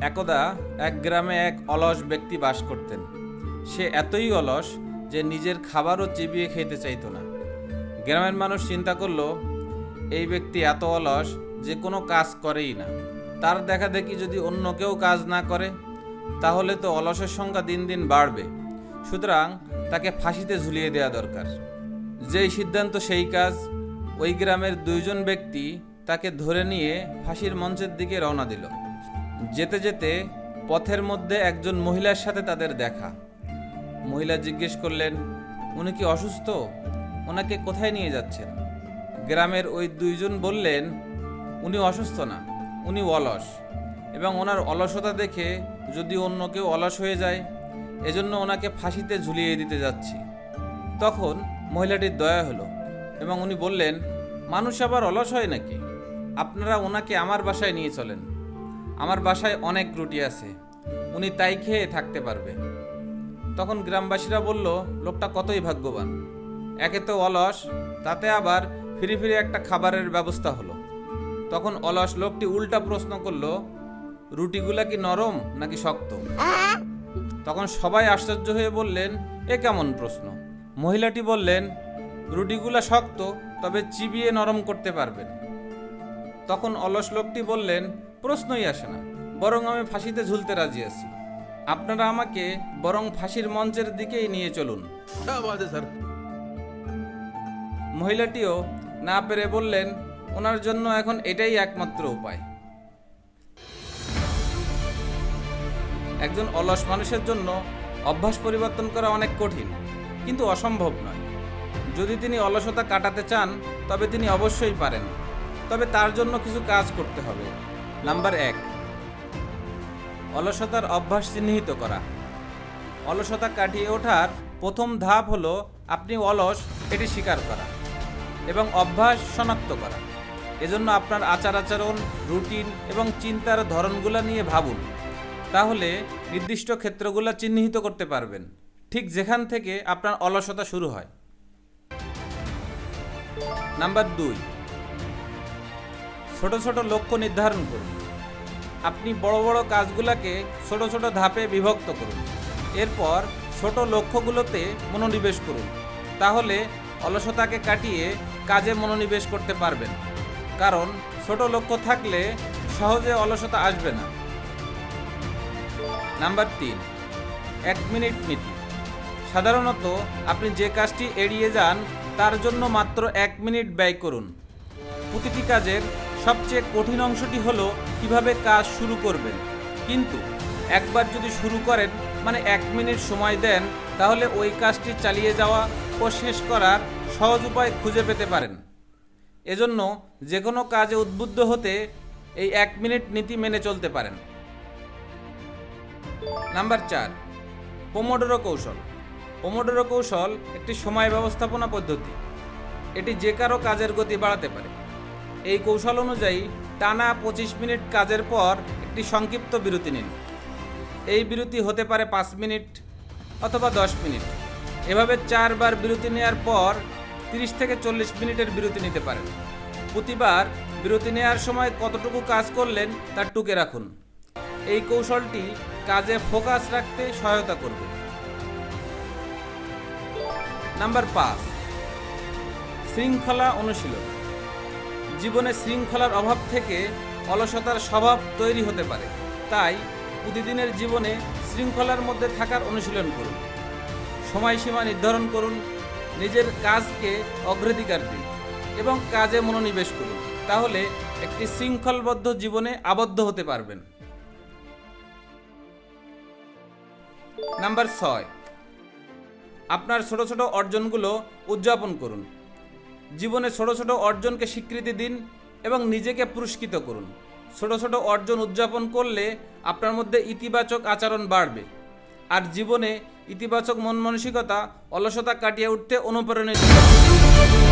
একদা এক গ্রামে এক অলস ব্যক্তি বাস করতেন। সে এতই অলস যে নিজের খাবারও চিবিয়ে খেতে চাইতো না। গ্রামের মানুষ চিন্তা করলো, এই ব্যক্তি এত অলস যে কোনো কাজ করেই না। তার দেখাদেখি যদি অন্য কেউ কাজ না করে তাহলে তো অলসের সংখ্যা দিন দিন বাড়বে। সুতরাং তাকে ফাঁসিতে ঝুলিয়ে দেওয়া দরকার। যেই সিদ্ধান্ত সেই কাজ। ওই গ্রামের দুইজন ব্যক্তি তাকে ধরে নিয়ে ফাঁসির মঞ্চের দিকে রওনা দিল। যেতে যেতে পথের মধ্যে একজন মহিলার সাথে তাদের দেখা। মহিলা জিজ্ঞেস করলেন, উনি কি অসুস্থ? ওনাকে কোথায় নিয়ে যাচ্ছেন? গ্রামের ওই দুইজন বললেন, উনি অসুস্থ না, উনি অলস, এবং ওনার অলসতা দেখে যদি অন্য কেউ অলস হয়ে যায় এজন্য ওনাকে ফাঁসিতে ঝুলিয়ে দিতে যাচ্ছি। তখন মহিলাটির দয়া হলো এবং উনি বললেন, মানুষ আবার অলস হয় নাকি? আপনারা ওনাকে আমার বাসায় নিয়ে চলেন। আমার বাসায় অনেক রুটি আছে, উনি তাই খেয়ে থাকতে পারবে। তখন গ্রামবাসীরা বলল, লোকটা কতই ভাগ্যবান, একে তো অলস, তাতে আবার ফিরে ফিরে একটা খাবারের ব্যবস্থা হলো। তখন অলস লোকটি উল্টা প্রশ্ন করলো, রুটিগুলা কি নরম নাকি শক্ত? তখন সবাই আশ্চর্য হয়ে বললেন, এ কেমন প্রশ্ন? মহিলাটি বললেন, রুটিগুলা শক্ত, তবে চিবিয়ে নরম করতে পারবেন। তখন অলস লোকটি বললেন, প্রশ্নই আসে না, বরং আমি ফাঁসিতে ঝুলতে রাজি আছি। আপনারা আমাকে বরং ফাঁসির মঞ্চের দিকেই নিয়ে চলুন। মহিলাটিও না পেরে বললেন, ওনার জন্য এখন এটাই একমাত্র উপায়। একজন অলস মানুষের জন্য অভ্যাস পরিবর্তন করা অনেক কঠিন, কিন্তু অসম্ভব নয়। যদি তিনি অলসতা কাটাতে চান তবে তিনি অবশ্যই পারেন, তবে তার জন্য কিছু কাজ করতে হবে। নাম্বার 1, অলসতার অভ্যাস চিহ্নিত করা। অলসতা কাটিয়ে ওঠার প্রথম ধাপ হলো আপনি অলস এটি স্বীকার করা এবং অভ্যাস শনাক্ত করা। এজন্য আপনার আচার আচরণ, রুটিন এবং চিন্তার ধরনগুলো নিয়ে ভাবুন। তাহলে নির্দিষ্ট ক্ষেত্রগুলো চিহ্নিত করতে পারবেন, ঠিক যেখান থেকে আপনার অলসতা শুরু হয়। নাম্বার 2, ছোট ছোট লক্ষ্য নির্ধারণ করুন। আপনি বড় বড় কাজগুলোকে ছোট ছোট ধাপে বিভক্ত করুন। এরপর ছোট লক্ষ্যগুলোতে মনোনিবেশ করুন। তাহলে অলসতাকে কাটিয়ে কাজে মনোনিবেশ করতে পারবেন, কারণ ছোট লক্ষ্য থাকলে সহজে অলসতা আসবে না। নাম্বার 3, 1 মিনিট নীতি। সাধারণত আপনি যে কাজটি এড়িয়ে যান তার জন্য মাত্র 1 মিনিট ব্যয় করুন। প্রতিটি কাজের সবচেয়ে কঠিন অংশটি হলো কিভাবে কাজ শুরু করবেন, কিন্তু একবার যদি শুরু করেন, মানে 1 মিনিট সময় দেন, তাহলে ওই কাজটি চালিয়ে যাওয়া ও শেষ করার সহজ উপায় খুঁজে পেতে পারেন। এজন্য যে কোনো কাজে উদ্বুদ্ধ হতে এই 1 মিনিট নীতি মেনে চলতে পারেন। নাম্বার 4, পোমোডোরো কৌশল। পোমোডোরো কৌশল একটি সময় ব্যবস্থাপনা পদ্ধতি। এটি যে কারো কাজের গতি বাড়াতে পারে। এই কৌশল অনুযায়ী টানা 25 মিনিট কাজের পর একটি সংক্ষিপ্ত বিরতি নিন। এই বিরতি হতে পারে 5 মিনিট অথবা 10 মিনিট। এভাবে 4 বার বিরতি নেওয়ার পর 30 থেকে 40 মিনিটের বিরতি নিতে পারেন। প্রতিবার বিরতি নেওয়ার সময় কতটুকু কাজ করলেন তা টুকে রাখুন। এই কৌশলটি কাজে ফোকাস রাখতে সহায়তা করবে। নাম্বার 5, শৃঙ্খলা অনুশীলন। জীবনে শৃঙ্খলার অভাব থেকে অলসতার স্বভাব তৈরি হতে পারে। তাই প্রতিদিনের জীবনে শৃঙ্খলার মধ্যে থাকার অনুশীলন করুন। সময়সীমা নির্ধারণ করুন, নিজের কাজকে অগ্রাধিকার দিন এবং কাজে মনোনিবেশ করুন। তাহলে একটি শৃঙ্খলবদ্ধ জীবনে আবদ্ধ হতে পারবেন। নাম্বার 6, আপনার ছোট ছোট অর্জনগুলো উদযাপন করুন। জীবনে ছোট ছোট অর্জনকে স্বীকৃতি দিন এবং নিজেকে পুরস্কৃত করুন। ছোট ছোট অর্জন উদযাপন করলে আপনার মধ্যে ইতিবাচক আচরণ বাড়বে, আর জীবনে ইতিবাচক মন মানসিকতা অলসতা কাটিয়ে উঠতে অনুপ্রাণিত করবে।